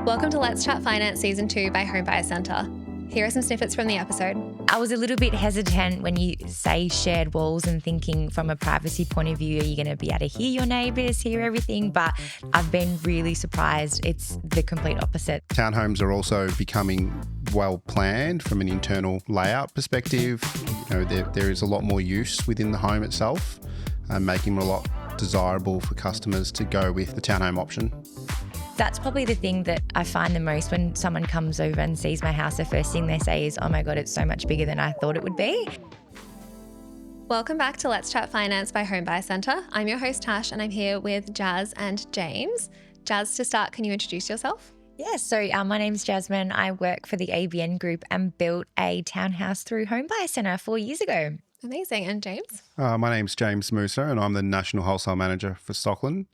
Welcome to Let's Chat Finance Season 2 by Homebuyers Centre. Here are some snippets from the episode. I was a little bit hesitant when you say shared walls and thinking from a privacy point of view, are you going to be able to hear your neighbours, hear everything? But I've been really surprised. It's the complete opposite. Townhomes are also becoming well planned from an internal layout perspective. There is a lot more use within the home itself, making it a lot desirable for customers to go with the townhome option. That's probably the thing that I find the most when someone comes over and sees my house. The first thing they say is, oh my God, it's so much bigger than I thought it would be. Welcome back to Let's Chat Finance by Homebuyers Centre. I'm your host Tash and I'm here with Jazz and James. Jazz, to start, can you introduce yourself? Yeah, so my name's Jasmine. I work for the ABN Group and built a townhouse through Homebuyers Centre 4 years ago. Amazing. And James? My name's James Musa and I'm the National Wholesale Manager for Stockland.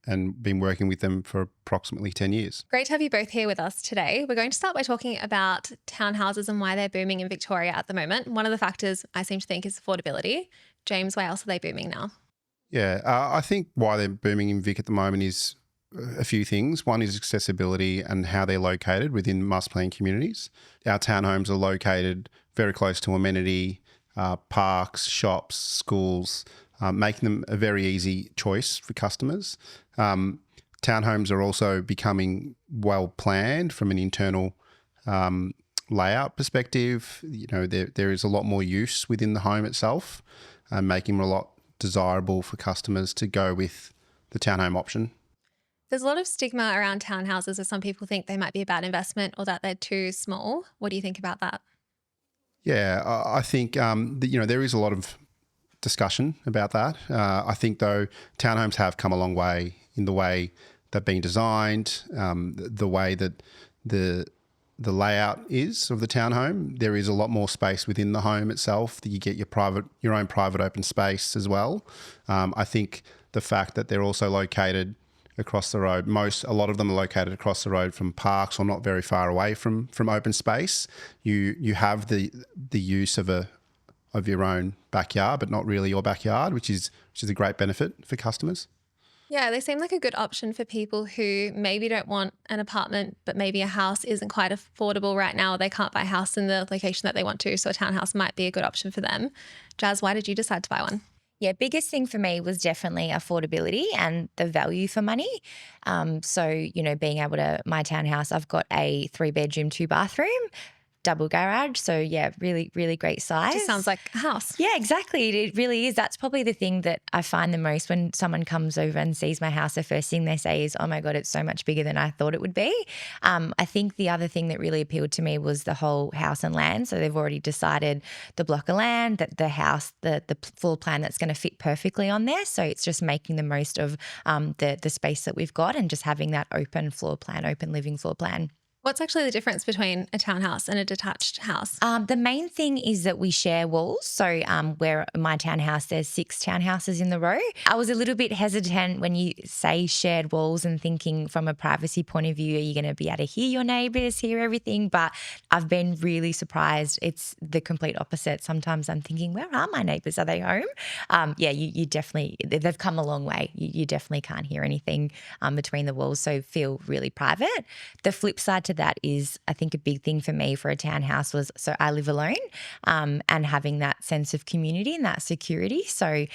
And been working with them for approximately 10 years. Great to have you both here with us today. We're going to start by talking about townhouses and why they're booming in Victoria at the moment. One of the factors I seem to think is affordability. James, why else are they booming now? Yeah, I think why they're booming in Vic at the moment is a few things. One is accessibility and how they're located within must-plan communities. Our townhomes are located very close to amenity, parks, shops, schools, making them a very easy choice for customers. Townhomes are also becoming well planned from an internal layout perspective. There is a lot more use within the home itself, making it a lot desirable for customers to go with the townhome option. There's a lot of stigma around townhouses, as some people think they might be a bad investment or that they're too small. What do you think about that? Yeah, I think there is a lot of discussion about that. I think though townhomes have come a long way in the way they've been designed, the way that the layout is of the townhome. There is a lot more space within the home itself that you get your own private open space as well. I think the fact that they're also located across the road, a lot of them are located across the road from parks or not very far away from open space. You have the use of your own backyard, but not really your backyard, which is a great benefit for customers. Yeah, they seem like a good option for people who maybe don't want an apartment, but maybe a house isn't quite affordable right now. Or they can't buy a house in the location that they want to, so a townhouse might be a good option for them. Jazz, why did you decide to buy one? Yeah, biggest thing for me was definitely affordability and the value for money. Being able to, my townhouse, I've got a 3-bedroom, 2-bathroom, double garage. So yeah, really, really great size. Just sounds like a house. Yeah, exactly. It really is. That's probably the thing that I find the most when someone comes over and sees my house. The first thing they say is, oh my God, it's so much bigger than I thought it would be. I think the other thing that really appealed to me was the whole house and land. So they've already decided the block of land, that the house, the floor plan that's going to fit perfectly on there. So it's just making the most of the space that we've got and just having that open floor plan, open living floor plan. What's actually the difference between a townhouse and a detached house? The main thing is that we share walls. So where my townhouse, there's 6 townhouses in the row. I was a little bit hesitant when you say shared walls and thinking from a privacy point of view, are you going to be able to hear your neighbours, hear everything? But I've been really surprised. It's the complete opposite. Sometimes I'm thinking, where are my neighbours? Are they home? You definitely, they've come a long way. You definitely can't hear anything between the walls, so feel really private. The flip side to that is, I think a big thing for me for a townhouse was, so I live alone and having that sense of community and that security. So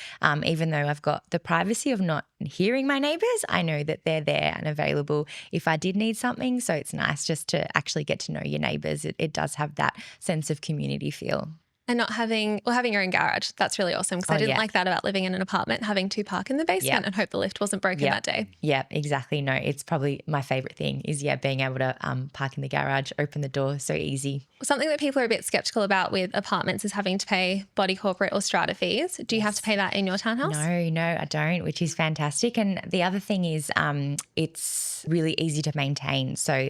even though I've got the privacy of not hearing my neighbours, I know that they're there and available if I did need something. So it's nice just to actually get to know your neighbours. It does have that sense of community feel. And not having your own garage. That's really awesome, because I didn't like that about living in an apartment, having to park in the basement and hope the lift wasn't broken that day. Yeah, exactly. No, it's probably my favourite thing is, being able to park in the garage, open the door, so easy. Something that people are a bit sceptical about with apartments is having to pay body corporate or strata fees. Do you have to pay that in your townhouse? No, I don't, which is fantastic. And the other thing is it's really easy to maintain. So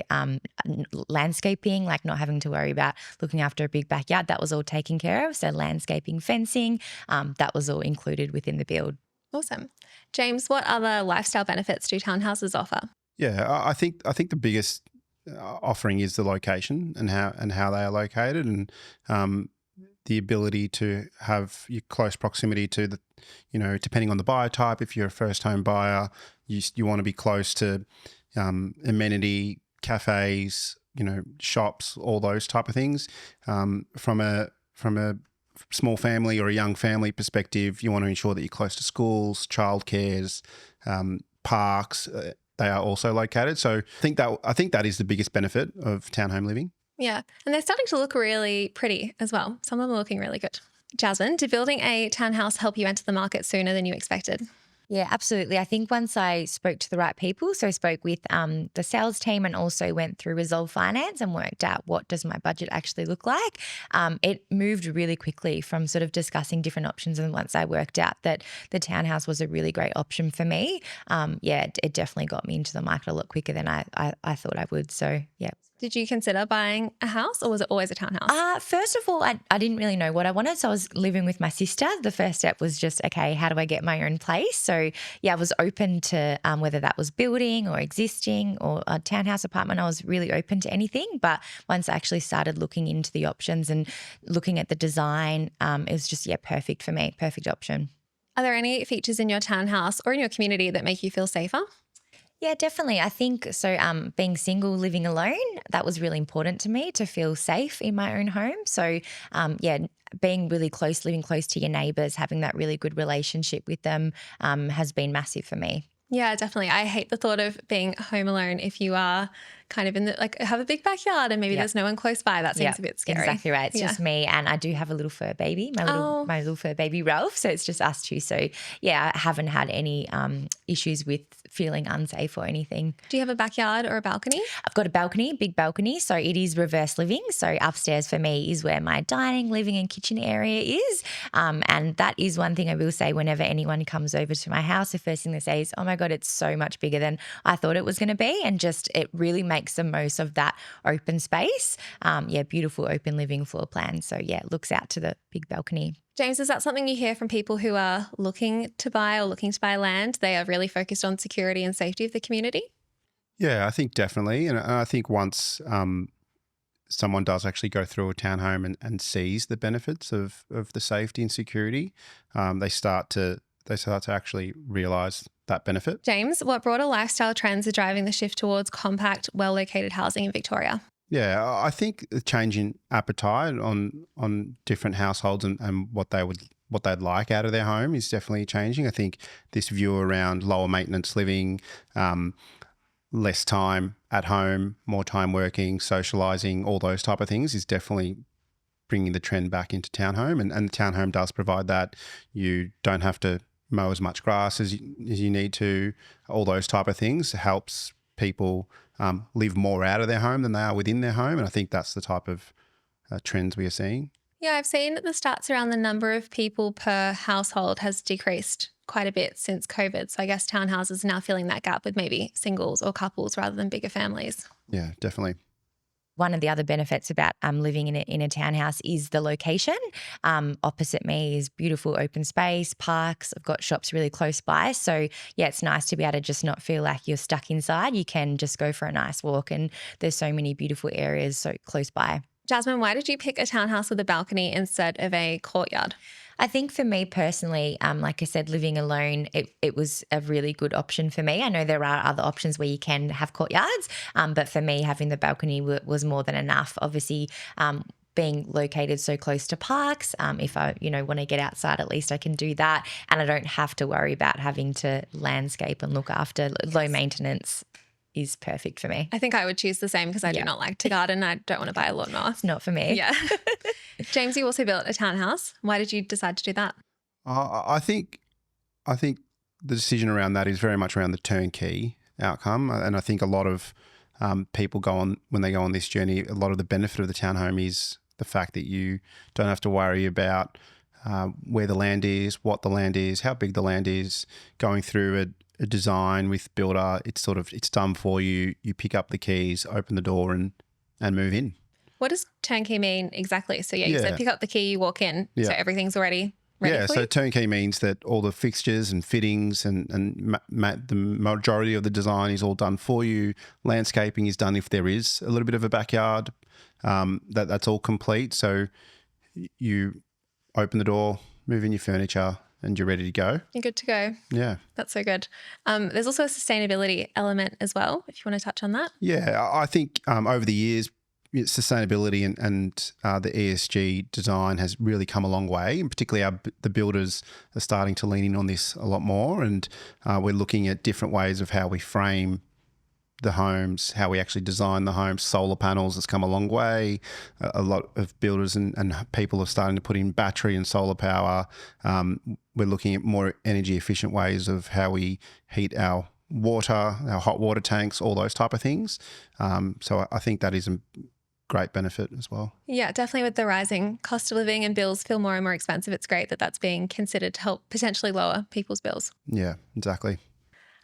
landscaping, like not having to worry about looking after a big backyard, that was all taken care of. So landscaping, fencing, that was all included within the build. Awesome. James, what other lifestyle benefits do townhouses offer? Yeah, I think the biggest offering is the location and how they are located, and the ability to have your close proximity to depending on the buyer type. If you're a first home buyer, you want to be close to amenity, cafes, shops, all those type of things. From a small family or a young family perspective, you want to ensure that you're close to schools, childcares, parks. They are also located. So I think that is the biggest benefit of townhome living. Yeah. And they're starting to look really pretty as well. Some of them are looking really good. Jasmine, did building a townhouse help you enter the market sooner than you expected? Yeah, absolutely. I think once I spoke to the right people, so I spoke with the sales team and also went through Resolve Finance and worked out what does my budget actually look like. It moved really quickly from sort of discussing different options, and once I worked out that the townhouse was a really great option for me, it definitely got me into the market a lot quicker than I thought I would. So, yeah. Did you consider buying a house, or was it always a townhouse? First of all, I didn't really know what I wanted. So I was living with my sister. The first step was just, okay, how do I get my own place? So yeah, I was open to whether that was building or existing or a townhouse apartment. I was really open to anything. But once I actually started looking into the options and looking at the design, it was just, perfect for me, perfect option. Are there any features in your townhouse or in your community that make you feel safer? Yeah, definitely. I think so. Being single, living alone, that was really important to me to feel safe in my own home. So, being really close, living close to your neighbours, having that really good relationship with them has been massive for me. Yeah, definitely. I hate the thought of being home alone if you are kind of in have a big backyard and maybe there's no one close by. That seems a bit scary. Exactly right. It's just me, and I do have a little fur baby, my little fur baby Ralph. So it's just us two. So yeah, I haven't had any issues with feeling unsafe or anything. Do you have a backyard or a balcony? I've got a balcony, big balcony. So it is reverse living. So upstairs for me is where my dining, living and kitchen area is. And that is one thing I will say whenever anyone comes over to my house, the first thing they say is, oh my God, it's so much bigger than I thought it was going to be. And just it really makes the most of that open space. Beautiful open living floor plan. So it looks out to the big balcony. James, is that something you hear from people who are looking to buy land? They are really focused on security and safety of the community? Yeah, I think definitely. And I think once someone does actually go through a townhome and sees the benefits of the safety and security, they start to actually realise that benefit. James, what broader lifestyle trends are driving the shift towards compact, well-located housing in Victoria? Yeah, I think the change in appetite on different households and what they'd like out of their home is definitely changing. I think this view around lower maintenance living, less time at home, more time working, socialising, all those type of things is definitely bringing the trend back into townhome. And the townhome does provide that. You don't have to mow as much grass as you need to. All those type of things helps people live more out of their home than they are within their home. And I think that's the type of trends we are seeing. Yeah, I've seen the stats around the number of people per household has decreased quite a bit since COVID. So I guess townhouses are now filling that gap with maybe singles or couples rather than bigger families. Yeah, definitely. One of the other benefits about living in a townhouse is the location. Opposite me is beautiful open space, parks. I've got shops really close by. So, it's nice to be able to just not feel like you're stuck inside. You can just go for a nice walk, and there's so many beautiful areas so close by. Jasmine, why did you pick a townhouse with a balcony instead of a courtyard? I think for me personally, like I said, living alone, it was a really good option for me. I know there are other options where you can have courtyards, but for me, having the balcony was more than enough. Obviously, being located so close to parks, if I, want to get outside, at least I can do that. And I don't have to worry about having to landscape and look after. Low maintenance is perfect for me. I think I would choose the same because I do not like to garden. I don't want to buy a lawnmower. It's not for me. Yeah. James, you also built a townhouse. Why did you decide to do that? I think the decision around that is very much around the turnkey outcome. And I think a lot of people when they go on this journey, a lot of the benefit of the townhome is the fact that you don't have to worry about where the land is, what the land is, how big the land is, going through a design with builder. It's done for you. You pick up the keys, open the door and move in. What does turnkey mean exactly? So you said pick up the key, you walk in, so everything's already ready for you? So turnkey means that all the fixtures and fittings and the majority of the design is all done for you. Landscaping is done if there is a little bit of a backyard. That's all complete. So you open the door, move in your furniture, and you're ready to go. You're good to go. Yeah. That's so good. There's also a sustainability element as well, if you want to touch on that. Yeah, I think over the years, sustainability and the ESG design has really come a long way, and particularly the builders are starting to lean in on this a lot more, and we're looking at different ways of how we frame the homes, how we actually design the homes. Solar panels has come a long way. A lot of builders and people are starting to put in battery and solar power. We're looking at more energy efficient ways of how we heat our water, our hot water tanks, all those type of things. So I think that is a great benefit as well. Yeah, definitely with the rising cost of living and bills feel more and more expensive. It's great that that's being considered to help potentially lower people's bills. Yeah, exactly.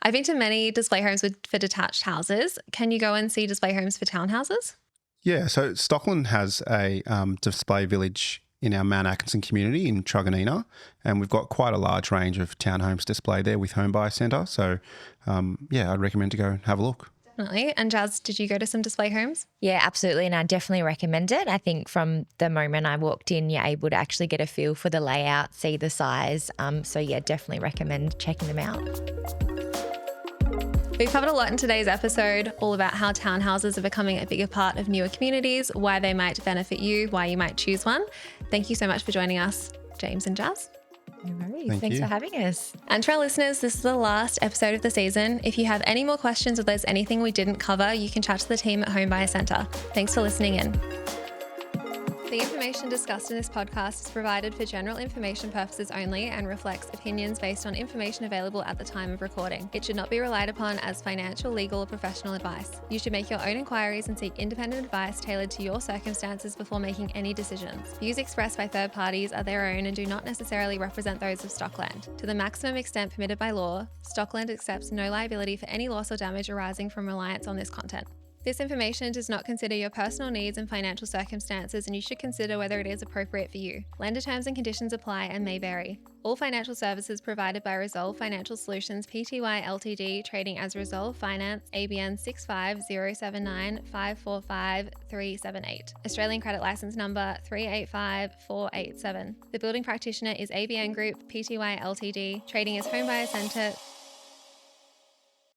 I've been to many display homes for detached houses. Can you go and see display homes for townhouses? Yeah, so Stockland has a display village in our Mount Atkinson community in Truganina, and we've got quite a large range of townhomes displayed there with Homebuyers Centre. So, I'd recommend to go and have a look. Definitely. And Jazz, did you go to some display homes? Yeah, absolutely. And I definitely recommend it. I think from the moment I walked in, you're able to actually get a feel for the layout, see the size. Definitely recommend checking them out. We've covered a lot in today's episode, all about how townhouses are becoming a bigger part of newer communities, why they might benefit you, why you might choose one. Thank you so much for joining us, James and Jazz. No worries. Thank Thanks you. for having us. And to our listeners, this is the last episode of the season. If you have any more questions or there's anything we didn't cover, you can chat to the team at Homebuyers Centre. Thanks for listening in. The information discussed in this podcast is provided for general information purposes only and reflects opinions based on information available at the time of recording. It should not be relied upon as financial, legal, or professional advice. You should make your own inquiries and seek independent advice tailored to your circumstances before making any decisions. Views expressed by third parties are their own and do not necessarily represent those of Stockland. To the maximum extent permitted by law, Stockland accepts no liability for any loss or damage arising from reliance on this content. This information does not consider your personal needs and financial circumstances, and you should consider whether it is appropriate for you. Lender terms and conditions apply and may vary. All financial services provided by Resolve Financial Solutions Pty Ltd, trading as Resolve Finance, ABN 65079 545 378. Australian credit license number 385487. The building practitioner is ABN Group Pty Ltd, trading as Homebuyers Centre